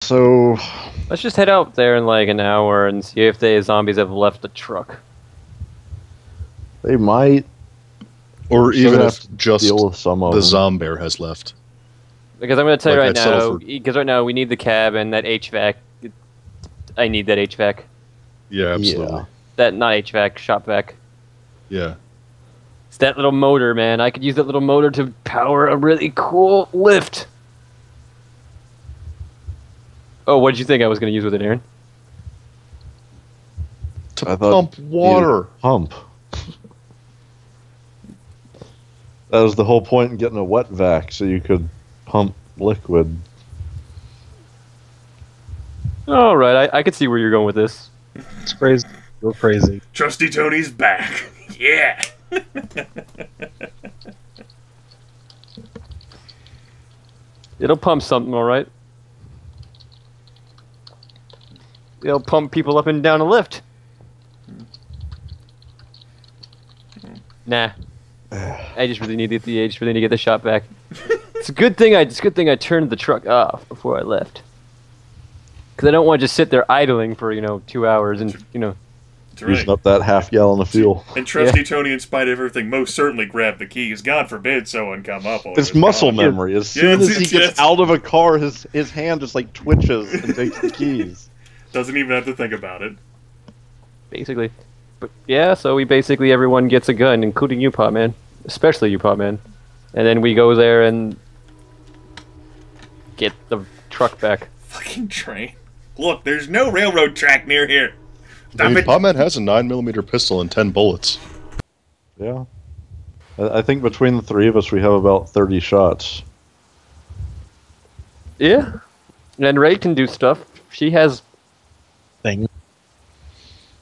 So Let's just head out there in like an hour and see if the zombies have left the truck. they might, Or still even have if to just deal with some of the them. zombie has left. Because I'm going to tell you Like, right I'd settle now, for- because right now we need the cab and that HVAC. I need that HVAC. Yeah, absolutely. That, not HVAC, shop vac. Yeah. It's that little motor, man. I could use that little motor to power a really cool lift. Oh, what did you think I was going to use with it, Aaron? To I thought pump water. Pump. That was the whole point in getting a wet vac, so you could pump liquid. All right, I could see where you're going with this. It's crazy. You're crazy. Trusty Tony's back. Yeah. It'll pump something, all right. It'll pump people up and down a lift. Nah. I just really need the age. Really need to get the shop back. It's a good thing. It's a good thing I turned the truck off before I left. Because I don't want to just sit there idling for 2 hours and That's right. Using up that half gallon of fuel. And Trusty Tony, in spite of everything, most certainly grabbed the keys. God forbid someone come up on It's him. muscle memory. As soon as he yes. gets out of a car, his hand just like twitches and takes the keys. Doesn't even have to think about it. basically. But yeah, so we basically everyone gets a gun, including you, Potman, especially you, Potman, and then we go there and get the truck back. Fucking train. Look, there's no railroad track near here. Stop it. Potman has a 9mm pistol and 10 bullets. Yeah. I think between the three of us, we have about 30 shots. Yeah, and Ray can do stuff. She has. Thing.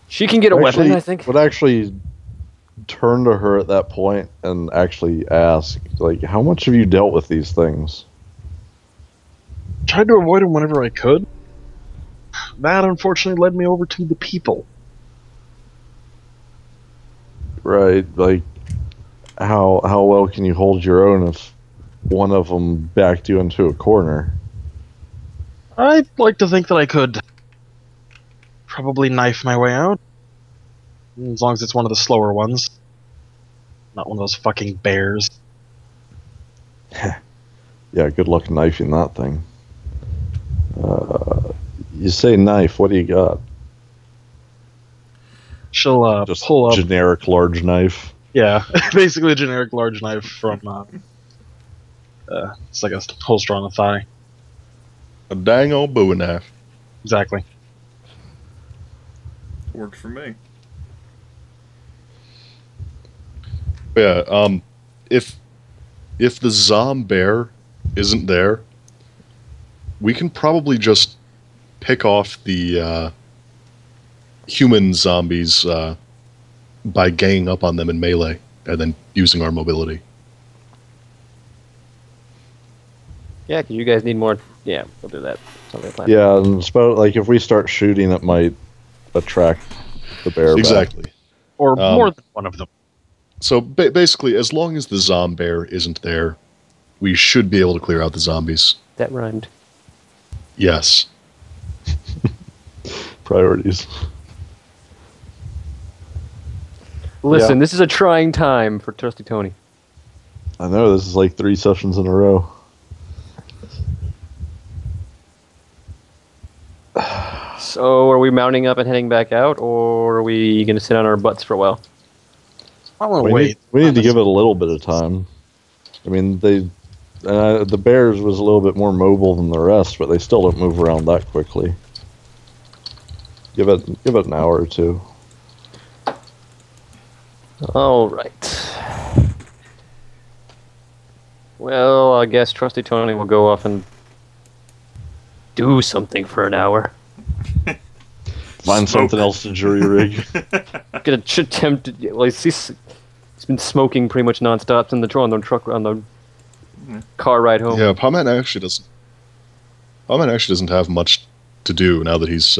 She can get a weapon, I think. Would actually turn to her at that point and actually ask, like, how much have you dealt with these things? Tried to avoid them whenever I could. That unfortunately led me over to the people. Right, like, how well can you hold your own if one of them backed you into a corner? I'd like to think that I could probably knife my way out. As long as it's one of the slower ones. Not one of those fucking bears. Yeah, good luck knifing that thing. You say knife, what do you got? She'll Just pull up. generic large knife. Yeah, basically a generic large knife from. It's like a holster on the thigh. A dang old Bowie knife. Exactly. Worked for me. Yeah, if the zombear isn't there, we can probably just pick off the human zombies by ganging up on them in melee and then using our mobility. Yeah, because you guys need more. Yeah, we'll do that. Something like that. Yeah, and like if we start shooting, it might attract the bear back. Exactly. Or more than one of them. So basically, as long as the zombear isn't there, we should be able to clear out the zombies. That rhymed. Yes. Priorities. Listen, Yeah. this is a trying time for Trusty Tony. I know, this is like 3 sessions in a row. So, are we mounting up and heading back out, or are we going to sit on our butts for a while? I want to We wait. need, we need to give it a little bit of time. I mean, the bears was a little bit more mobile than the rest, but they still don't move around that quickly. Give it an hour or two. All right. Well, I guess Trusty Tony will go off and do something for an hour. Find something else to jury rig. Gonna attempt. Well, he's been smoking pretty much nonstop on the truck on the car ride home. Yeah, Potman actually doesn't have much to do now that he's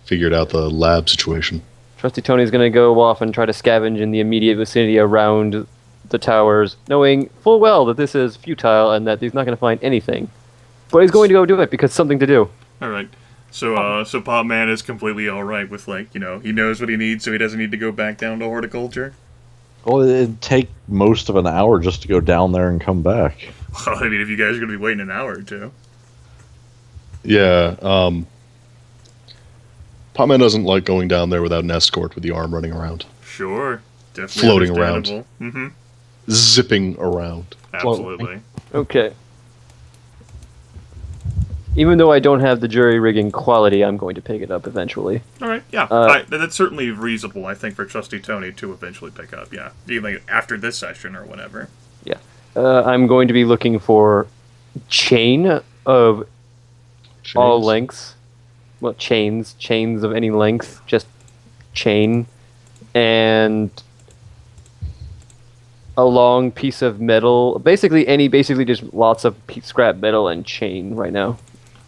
figured out the lab situation. Trusty Tony's gonna go off and try to scavenge in the immediate vicinity around the towers, knowing full well that this is futile and that he's not gonna find anything. But he's going to go do it because it's something to do. All right. So, so Potman is completely all right with, like, you know, he knows what he needs, so he doesn't need to go back down to horticulture. Well, it'd take most of an hour just to go down there and come back. Well, I mean, if you guys are going to be waiting an hour or two. Yeah, Potman doesn't like going down there without an escort with the arm running around. Sure. Definitely Floating around. understandable. Mm-hmm. Zipping around. Absolutely. Okay. Even though I don't have the jury rigging quality, I'm going to pick it up eventually. All right, yeah. That's certainly reasonable, I think, for Trusty Tony to eventually pick up, yeah. Even after this session or whatever. Yeah. I'm going to be looking for chain of all lengths. Well, chains of any length, just chain, and a long piece of metal. Basically just lots of scrap metal and chain right now.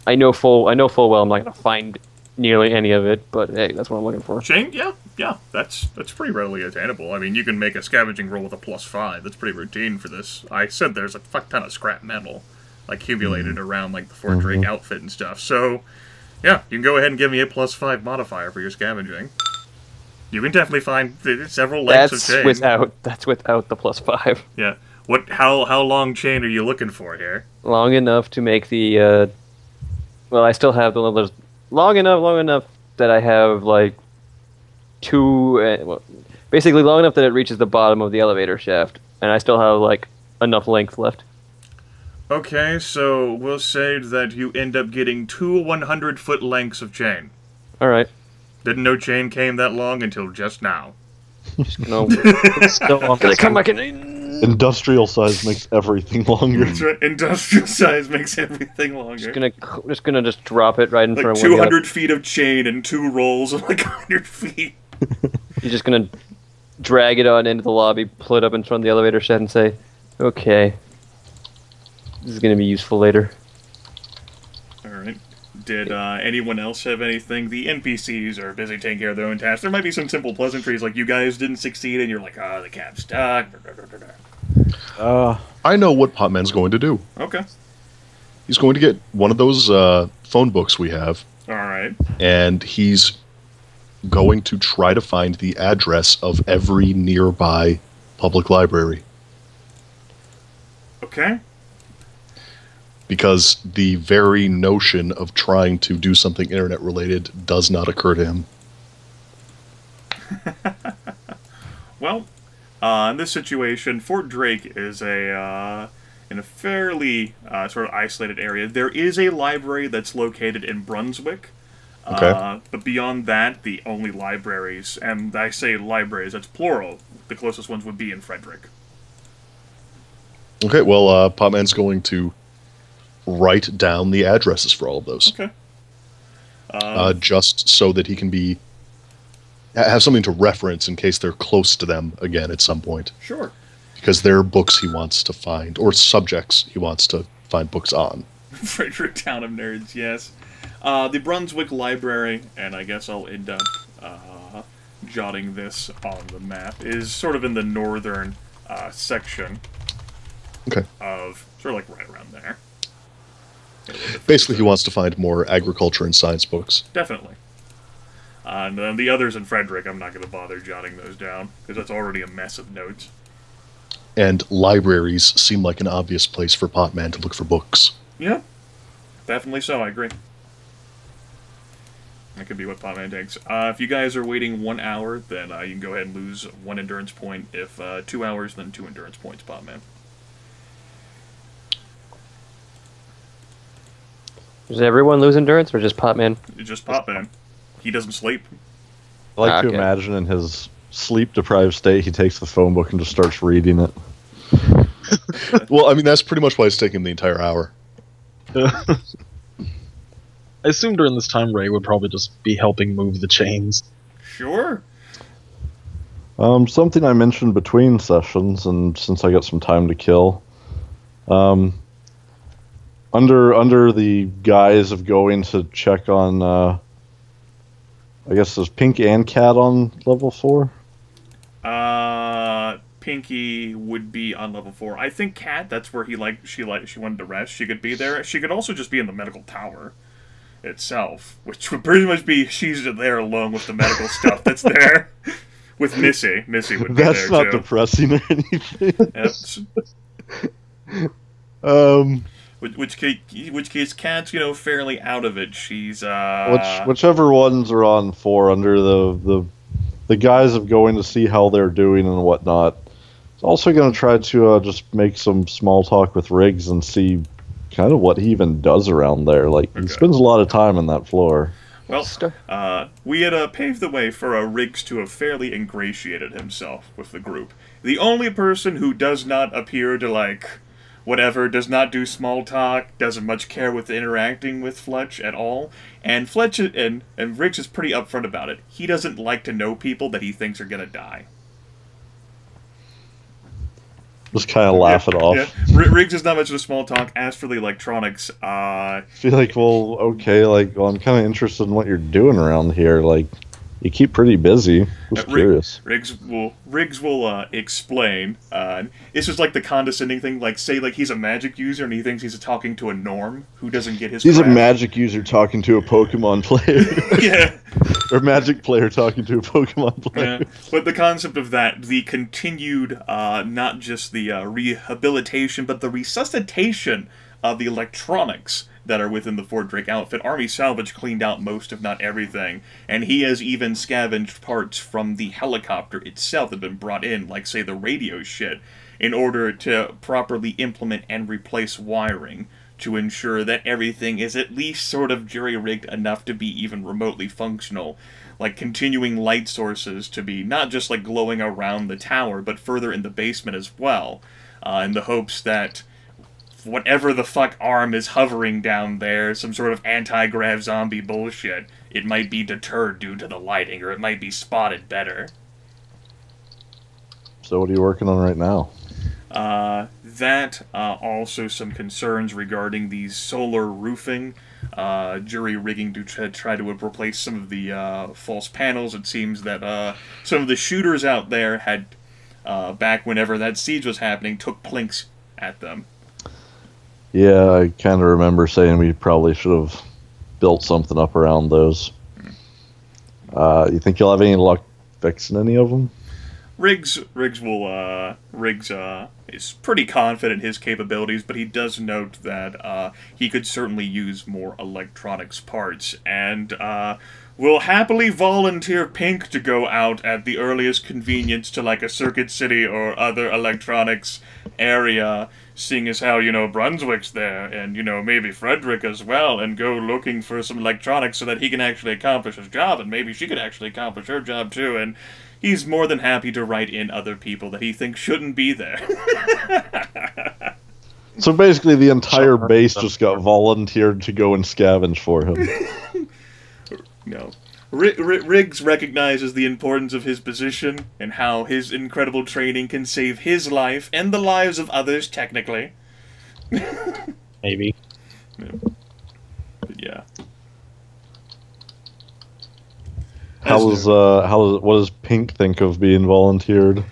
I know full well I'm not gonna find nearly any of it, but hey, that's what I'm looking for. Chain, yeah, that's pretty readily attainable. I mean, you can make a scavenging roll with a +5. That's pretty routine for this. I said there's a fuck ton of scrap metal accumulated around like the Fort Drake outfit and stuff. So, yeah, you can go ahead and give me a +5 modifier for your scavenging. You can definitely find several lengths of chain. That's without the +5. Yeah. How long chain are you looking for here? Long enough to make the. Well, I still have the levels long enough that I have like two. Basically, long enough that it reaches the bottom of the elevator shaft, and I still have like enough length left. Okay, so we'll say that you end up getting 2 100-foot lengths of chain. All right. Didn't know chain came that long until just now. Just gonna come back in. Industrial size makes everything longer. That's right. Industrial size makes everything longer. Just gonna drop it right in front like of 200 feet of chain and 2 rolls of like 100 feet. You're just gonna drag it on into the lobby, pull it up in front of the elevator shed, and say, "Okay, this is gonna be useful later." All right. Did anyone else have anything? The NPCs are busy taking care of their own tasks. There might be some simple pleasantries, like you guys didn't succeed, and you're like, the cap's stuck. I know what Potman's going to do. Okay. He's going to get one of those phone books we have. All right. And he's going to try to find the address of every nearby public library. Okay. Because the very notion of trying to do something internet-related does not occur to him. Well, in this situation, Fort Drake is in a fairly sort of isolated area. There is a library that's located in Brunswick. Okay. But beyond that, the only libraries, and I say libraries, that's plural, the closest ones would be in Frederick. Okay, well, Potman's going to write down the addresses for all of those. Okay. Just so that he can have something to reference in case they're close to them again at some point. Sure. Because they're books he wants to find, or subjects he wants to find books on. Frederick Town of Nerds, yes. The Brunswick Library, and I guess I'll end up jotting this on the map, is sort of in the northern section of, sort of like right around there. Basically, he wants to find more agriculture and science books. Definitely. And then the others in Frederick, I'm not going to bother jotting those down, because that's already a mess of notes. And libraries seem like an obvious place for Potman to look for books. Yeah, definitely so, I agree. That could be what Potman takes. If you guys are waiting 1 hour, then you can go ahead and lose 1 endurance point. If 2 hours, then 2 endurance points, Potman. Does everyone lose endurance, or just Potman? Just Potman. He doesn't sleep. I like to imagine in his sleep-deprived state, he takes the phone book and just starts reading it. Well, I mean, that's pretty much why it's taking the entire hour. I assume during this time Ray would probably just be helping move the chains. Sure. Something I mentioned between sessions, and since I got some time to kill, under the guise of going to check on, I guess there's Pink and Cat on level 4? Pinky would be on level 4. I think Kat, that's where she wanted to rest. She could be there. She could also just be in the medical tower itself, which would pretty much be she's there alone with the medical stuff that's there. With Missy. Missy would be there, That's not too. depressing or anything. Which case, Kat's, fairly out of it. She's, Whichever ones are on 4 under the guise of going to see how they're doing and whatnot. It's also going to try to just make some small talk with Riggs and see kind of what he even does around there. Like, he spends a lot of time on that floor. Well, we had paved the way for Riggs to have fairly ingratiated himself with the group. The only person who does not appear to, does not do small talk, doesn't much care with interacting with Fletch at all, and Fletch and Riggs is pretty upfront about it. He doesn't like to know people that he thinks are gonna die. Just kind of laugh it off. Yeah. Riggs is not much of a small talk. As for the electronics, I feel like, well, okay, I'm kind of interested in what you're doing around here. Like, you keep pretty busy. Just curious. Riggs will explain. This is like the condescending thing. Like, say, he's a magic user and he thinks he's talking to a norm who doesn't get his. He's craft. a magic user talking to a Pokemon player. Yeah. Or magic player talking to a Pokemon player. Yeah. But the concept of that, the continued, not just the rehabilitation, but the resuscitation of the electronics that are within the Fort Drake outfit. Army Salvage cleaned out most, if not everything, and he has even scavenged parts from the helicopter itself that have been brought in, like, say, the radio shit, in order to properly implement and replace wiring to ensure that everything is at least sort of jury-rigged enough to be even remotely functional. Like continuing light sources to be not just glowing around the tower, but further in the basement as well, in the hopes that whatever the fuck arm is hovering down there, some sort of anti-grav zombie bullshit, it might be deterred due to the lighting, or it might be spotted better. So what are you working on right now? Also some concerns regarding the solar roofing, jury rigging to try to replace some of the false panels. It seems that some of the shooters out there had, back whenever that siege was happening, took plinks at them. Yeah, I kind of remember saying we probably should have built something up around those. You think you'll have any luck fixing any of them? Riggs is pretty confident in his capabilities, but he does note that he could certainly use more electronics parts, and will happily volunteer Pink to go out at the earliest convenience to a Circuit City or other electronics area, seeing as how, Brunswick's there, and, maybe Frederick as well, and go looking for some electronics so that he can actually accomplish his job, and maybe she could actually accomplish her job too, and he's more than happy to write in other people that he thinks shouldn't be there. So basically the entire base just got volunteered to go and scavenge for him. No. Riggs recognizes the importance of his position and how his incredible training can save his life and the lives of others, technically. Maybe. Yeah. But yeah. What does Pink think of being volunteered?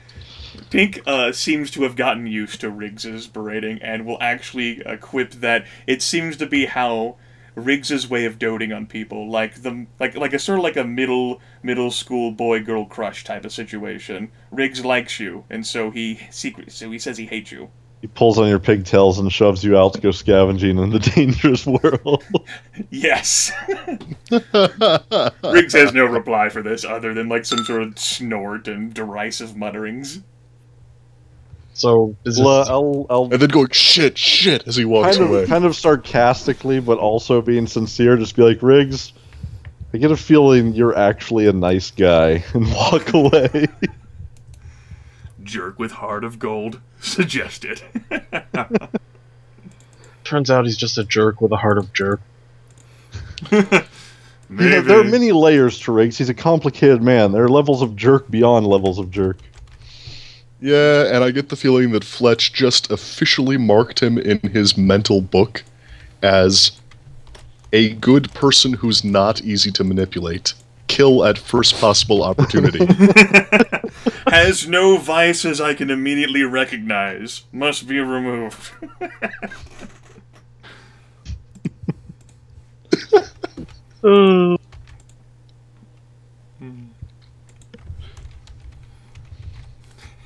Pink seems to have gotten used to Riggs's berating and will actually quip that it seems to be how Riggs's way of doting on people, like a sort of a middle school boy-girl crush type of situation. Riggs likes you, and so he says he hates you. He pulls on your pigtails and shoves you out to go scavenging in the dangerous world. Yes. Riggs has no reply for this other than some sort of snort and derisive mutterings. So is I'll and then going shit as he walks away. Kind of sarcastically, but also being sincere. Just be like, Riggs, I get a feeling you're actually a nice guy, and walk away. Jerk with heart of gold suggested. turns out he's just a jerk with a heart of jerk. Maybe. There are many layers to Riggs. He's a complicated man. There are levels of jerk beyond levels of jerk. Yeah, and I get the feeling that Fletch just officially marked him in his mental book as a good person who's not easy to manipulate. Kill at first possible opportunity. Has no vices I can immediately recognize. Must be removed.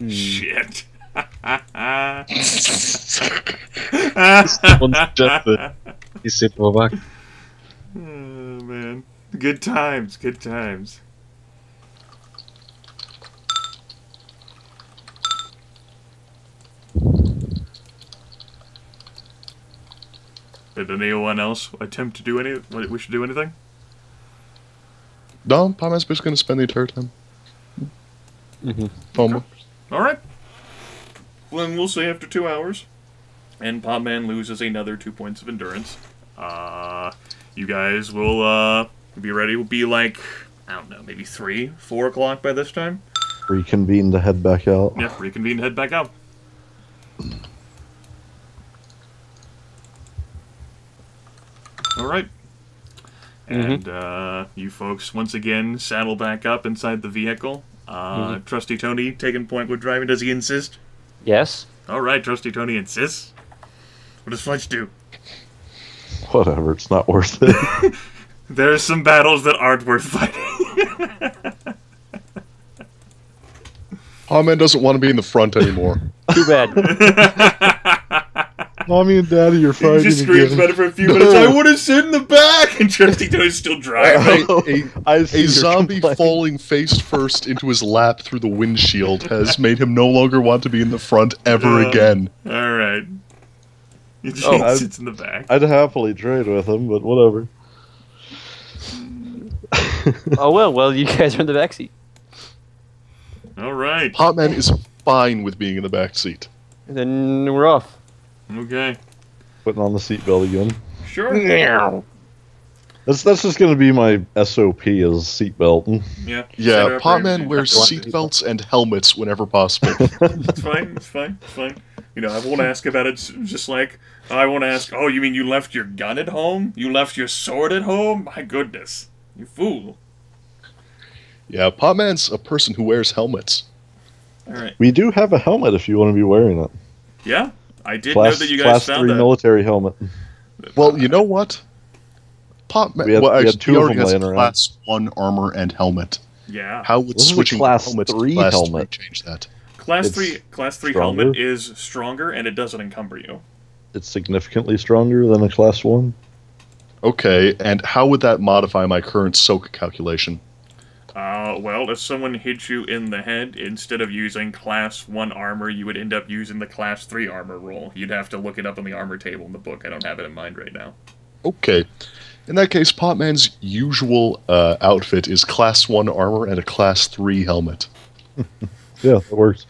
Shit. Someone suggested he said back. Oh, man. Good times, good times. Did anyone else attempt to do we should do anything? No, Potman's just going to spend the entire time. Home. Alright. Well, then we'll say after 2 hours. And Potman loses another 2 points of endurance. You guys will be ready. Will be like, I don't know, maybe 3, 4 o'clock by this time. Reconvene to head back out. Yeah, reconvene, head back out. Alright. And you folks once again saddle back up inside the vehicle. Trusty Tony taking point with driving. Does he insist? Yes. Alright, Trusty Tony insists. What does Fletch do? Whatever, it's not worth it. There's some battles that aren't worth fighting. Potman doesn't want to be in the front anymore. Too bad. Mommy and Daddy, you're fighting He just screams again. about it for a few minutes. I want to sit in the back! And Trusty Tony's still driving. A zombie falling face first into his lap through the windshield has made him no longer want to be in the front ever again. Alright. He just sits in the back. I'd happily trade with him, but whatever. Oh, well, you guys are in the backseat. Alright. Potman is fine with being in the back seat. Then we're off. Okay. Putting on the seatbelt again. Sure. That's just going to be my SOP as seatbelt. Yeah. Yeah, Potman wears seatbelts and helmets whenever possible. It's fine, it's fine, it's fine. You know, I won't ask about it just like, I won't ask, oh, you mean you left your gun at home? You left your sword at home? My goodness. You fool. Yeah, Potman's a person who wears helmets. Alright. We do have a helmet if you want to be wearing it. Yeah? I did know that you guys Class found 3 that. military helmet. Well, you know what? Potman, We had two he of already them has laying around. Class 1 armor and helmet. Yeah. How would This is a switching Class helmets 3 to Class helmet. 3 change that? Class It's 3 stronger? helmet is stronger and it doesn't encumber you. It's significantly stronger than a Class 1. Okay, and how would that modify my current soak calculation? Well, if someone hit you in the head, instead of using Class 1 armor, you would end up using the Class 3 armor roll. You'd have to look it up on the armor table in the book. I don't have it in mind right now. Okay. In that case, Potman's usual outfit is Class 1 armor and a Class 3 helmet. Yeah, that works.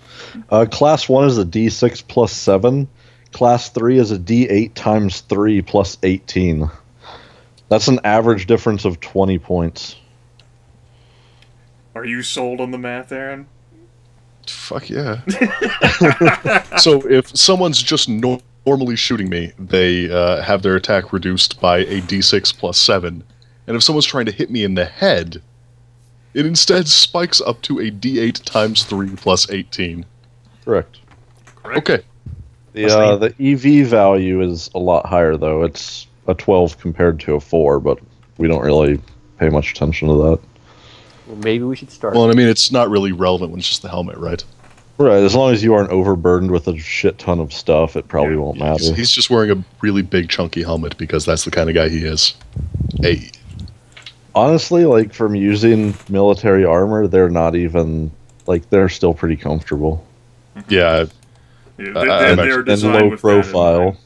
Class 1 is a D6 plus 7. Class 3 is a D8 times 3 plus 18. That's an average difference of 20 points. Are you sold on the math, Aaron? Fuck yeah. So if someone's just normally shooting me, they have their attack reduced by a d6 plus 7. And if someone's trying to hit me in the head, it instead spikes up to a d8 times 3 plus 18. Correct. Okay. The EV value is a lot higher, though. It's a 12 compared to a 4, but we don't really pay much attention to that. Well, maybe we should start. Well, I mean, it's not really relevant when it's just the helmet, right? Right, as long as you aren't overburdened with a shit ton of stuff, it probably won't matter. He's just wearing a really big, chunky helmet because that's the kind of guy he is. Hey. Honestly, like, from using military armor, they're not even, like, they're still pretty comfortable. Yeah. Yeah, I'm they're And designed low with that in profile. mind.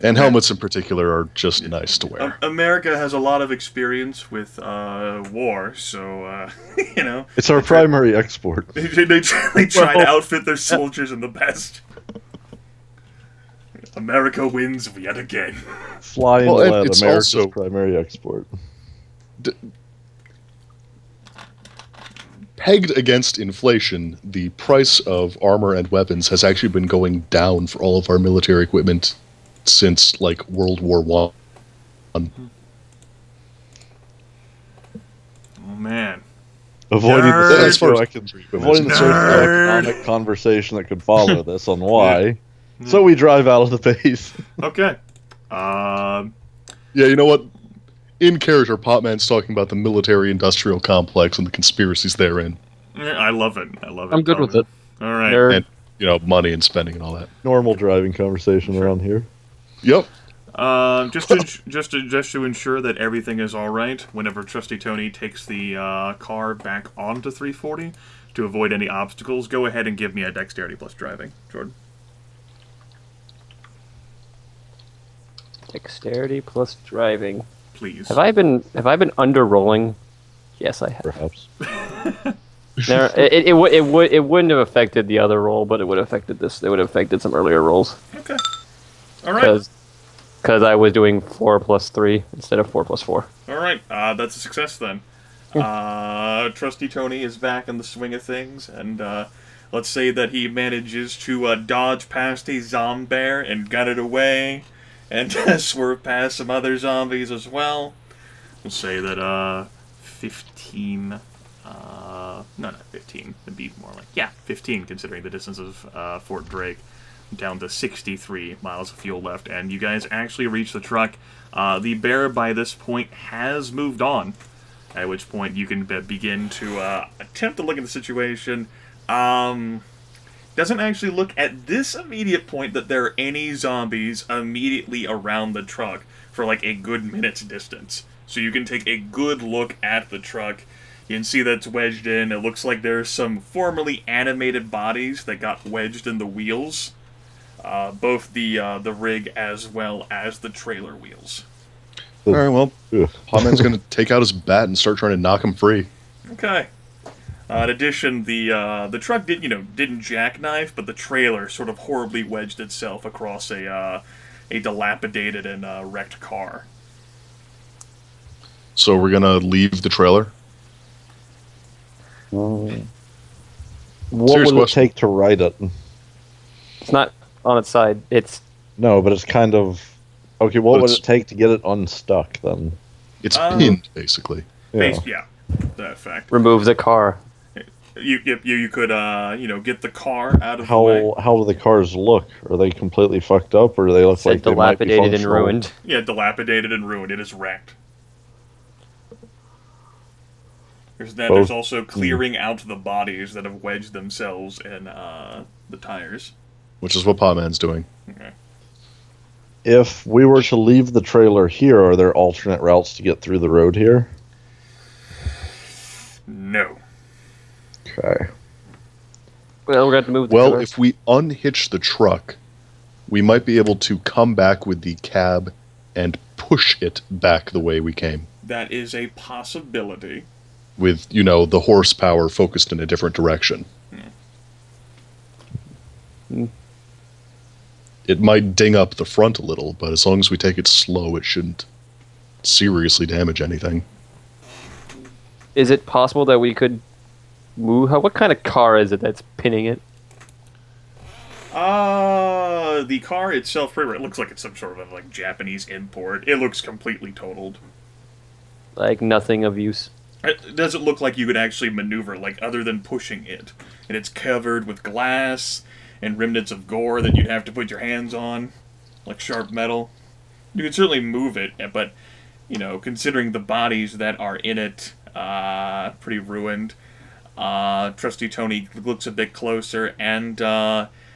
And helmets in particular are just nice to wear. America has a lot of experience with war, so, you know. It's our primary export. They try to outfit their soldiers in the best. America wins yet again. Flying Well, and lead, it's America's also- primary export. Pegged against inflation, the price of armor and weapons has actually been going down for all of our military equipment since, like, World War I. Oh, man. Avoiding the As far as avoiding the socioeconomic conversation that could follow this on why. So we drive out of the base. Okay. Yeah, you know what? In character, Potman's talking about the military-industrial complex and the conspiracies therein. I love it. I love it. I'm good with it. All right. Nerd. And, you know, money and spending and all that. Normal driving conversation around here. Yep. Just to ensure that everything is all right, whenever Trusty Tony takes the car back onto 340 to avoid any obstacles, go ahead and give me a dexterity plus driving, Jordan. Dexterity plus driving. Please. Have I been under rolling? Yes, I have. Perhaps. It wouldn't have affected the other roll, but it would have affected this. It would have affected some earlier rolls. Okay. All right. Because I was doing 4 plus 3 instead of 4 plus 4. All right. That's a success then. Trusty Tony is back in the swing of things, and let's say that he manages to dodge past a zombie and got it away, and swerve past some other zombies as well. We'll say that 15. No, not 15. It'd be more like 15, considering the distance of Fort Drake. Down to 63 miles of fuel left, and you guys actually reach the truck. The bear, by this point, has moved on, at which point you can begin to attempt to look at the situation. Doesn't actually look at this immediate point that there are any zombies immediately around the truck for like a good minute's distance. So you can take a good look at the truck. You can see that it's wedged in. It looks like there's some formerly animated bodies that got wedged in the wheels. Both the rig as well as the trailer wheels. All right, well, Ugh. Potman's going to take out his bat and start trying to knock him free. Okay. In addition, the truck didn't jackknife, but the trailer sort of horribly wedged itself across a dilapidated and wrecked car. So we're going to leave the trailer? What Serious would it question. take to ride it? It's not on its side. It's No, but it's kind of... Okay, what But would it's- it take to get it unstuck, then? It's pinned, basically. Yeah. That fact. remove the car. You could get the car out of the way. How do the cars look? Are they completely fucked up, or do they look Said like they might be dilapidated and functional? ruined. Yeah, dilapidated and ruined. It is wrecked. There's also clearing out the bodies that have wedged themselves in the tires. Which is what Potman's doing. Okay. If we were to leave the trailer here, are there alternate routes to get through the road here? No. Okay. Well, we're going to have to move the Well, trailer. if we unhitch the truck, we might be able to come back with the cab and push it back the way we came. That is a possibility. With, the horsepower focused in a different direction. It might ding up the front a little, but as long as we take it slow, it shouldn't seriously damage anything. Is it possible that we could move? What kind of car is it that's pinning it? The car itself, it looks like it's some sort of like Japanese import. It looks completely totaled. Like nothing of use. It doesn't look like you could actually maneuver, like, other than pushing it. And it's covered with glass and remnants of gore that you'd have to put your hands on, like sharp metal. You could certainly move it, but, considering the bodies that are in it, pretty ruined. Trusty Tony looks a bit closer, and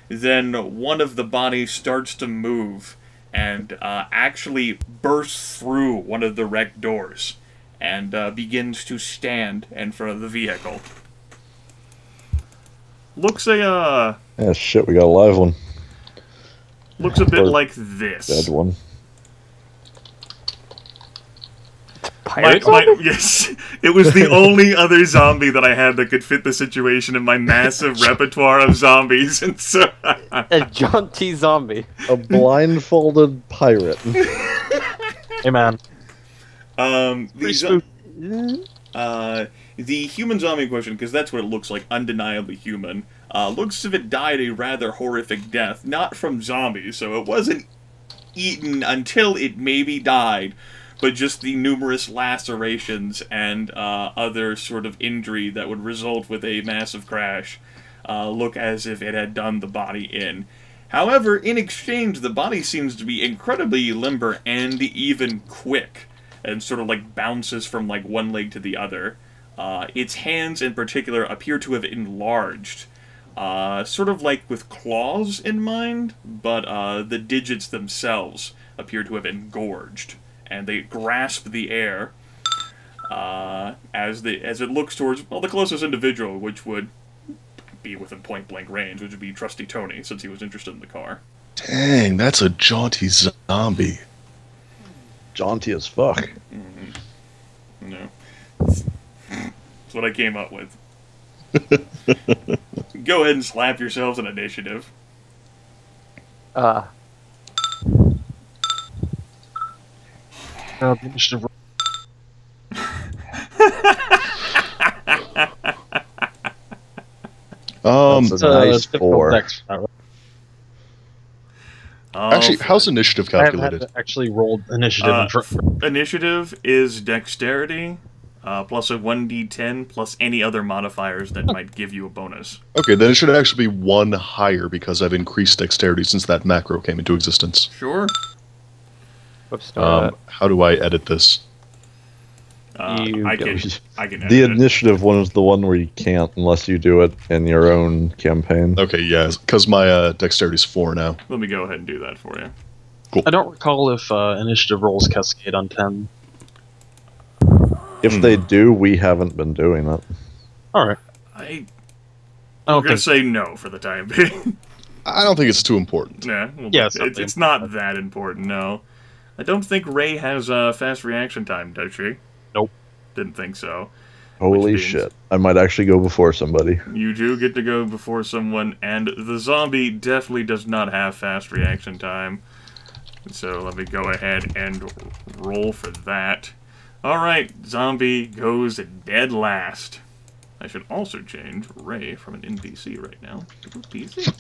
then one of the bodies starts to move and actually bursts through one of the wrecked doors. And begins to stand in front of the vehicle. Looks Yeah, shit, we got a live one. looks a bit Or like this. Dead one. Yes, it was the only other zombie that I had that could fit the situation in my massive repertoire of zombies, and so A jaunty zombie. A blindfolded pirate. Hey, man. the human zombie in question, because that's what it looks like, undeniably human, looks as if it died a rather horrific death, not from zombies, so it wasn't eaten until it maybe died but just the numerous lacerations and other sort of injury that would result with a massive crash look as if it had done the body in. However, in exchange, the body seems to be incredibly limber and even quick, and sort of like bounces from like one leg to the other. Its hands in particular appear to have enlarged, sort of like with claws in mind, but the digits themselves appear to have engorged, and they grasp the air as it looks towards, well, the closest individual, which would be within point-blank range, which would be Trusty Tony, since he was interested in the car. Dang, that's a jaunty zombie. Jaunty as fuck. Mm-hmm. No. That's what I came up with. Go ahead and slap yourselves an initiative. Initiative. That's a nice difficult 4. dex. Actually, how's initiative I haven't calculated? had to actually rolled initiative. Initiative is dexterity, plus a 1d10, plus any other modifiers that might give you a bonus. Okay, then it should actually be 1 higher because I've increased dexterity since that macro came into existence. Sure. Whoops, How do I edit this? I can edit The it. initiative one is the one where you can't unless you do it in your own campaign. Okay, yeah, because my dexterity's 4 now. Let me go ahead and do that for you. I don't recall if initiative rolls cascade on 10. If they do, we haven't been doing it. Alright. I'm don't going to think say no for the time being. I don't think it's too important. Nah, well, Yeah, it's not that important, no. I don't think Ray has fast reaction time, does she? Nope. Didn't think so. Holy means- shit. I might actually go before somebody. You do get to go before someone, and the zombie definitely does not have fast reaction time. So let me go ahead and roll for that. Alright, zombie goes dead last. I should also change Ray from an NPC right now to a PC.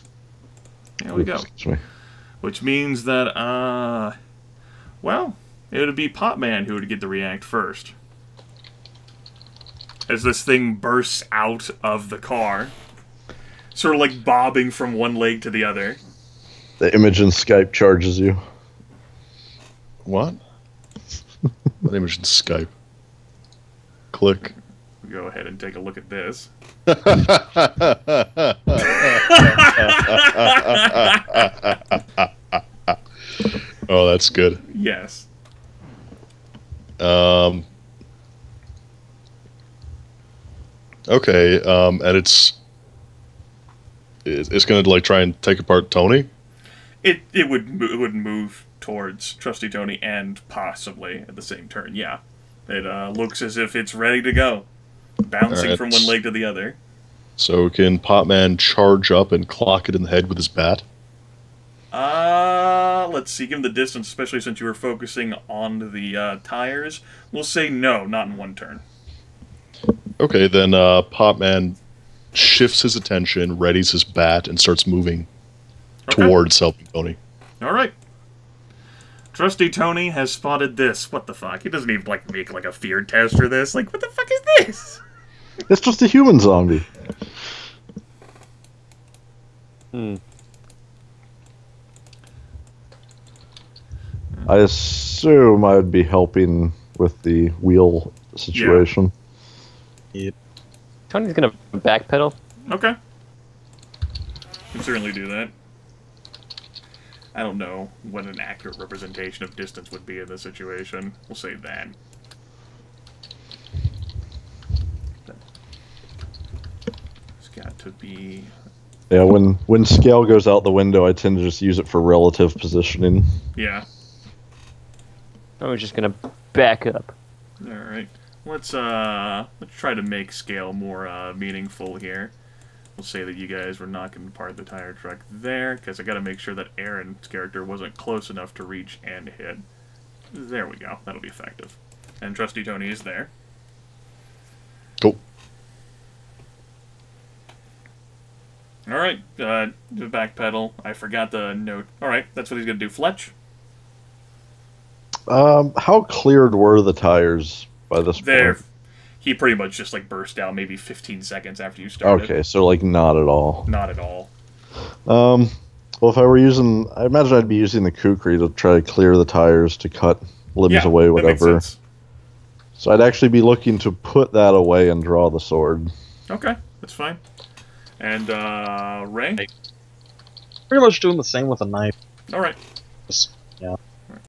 There we go. Excuse me. Which means that, well, it would be Potman who would get to react first. As this thing bursts out of the car, sort of like bobbing from one leg to the other. The image in Skype charges you. What? What image in Skype? Click. Go ahead and take a look at this. Oh, that's good. Yes. Okay, and it's gonna like try and take apart Tony. It would move towards Trusty Tony and possibly at the same turn. Yeah, it looks as if it's ready to go, bouncing Alright. from one leg to the other. So can Potman charge up and clock it in the head with his bat? Let's see. Given the distance, especially since you were focusing on the tires, we'll say no, not in one turn. Okay, then Potman shifts his attention, readies his bat, and starts moving Okay. towards helping Tony. All right. Trusty Tony has spotted this. What the fuck? He doesn't even like make like a fear test for this. Like, what the fuck is this? It's just a human zombie. I assume I'd be helping with the wheel situation. Tony's gonna backpedal. Okay. Can certainly do that. I don't know what an accurate representation of distance would be in this situation. We'll say that. It's got to be... Yeah, when scale goes out the window, I tend to just use it for relative positioning. Yeah. I was just gonna back up. Alright. Let's try to make scale more meaningful here. We'll say that you guys were knocking apart the tire truck there, because I gotta make sure that Aaron's character wasn't close enough to reach and hit. There we go. That'll be effective. And Trusty Tony is there. Cool. Alright, the back pedal. I forgot the note. Alright, that's what he's gonna do. Fletch? How cleared were the tires by this point? He pretty much just like burst out maybe 15 seconds after you started. Okay, so like not at all. Not at all. Well, if I were using, I imagine I'd be using the kukri to try to clear the tires to cut limbs away, whatever. That makes sense. So I'd actually be looking to put that away and draw the sword. Okay, that's fine. And Ray? Pretty much doing the same with a knife. All right. Just, yeah.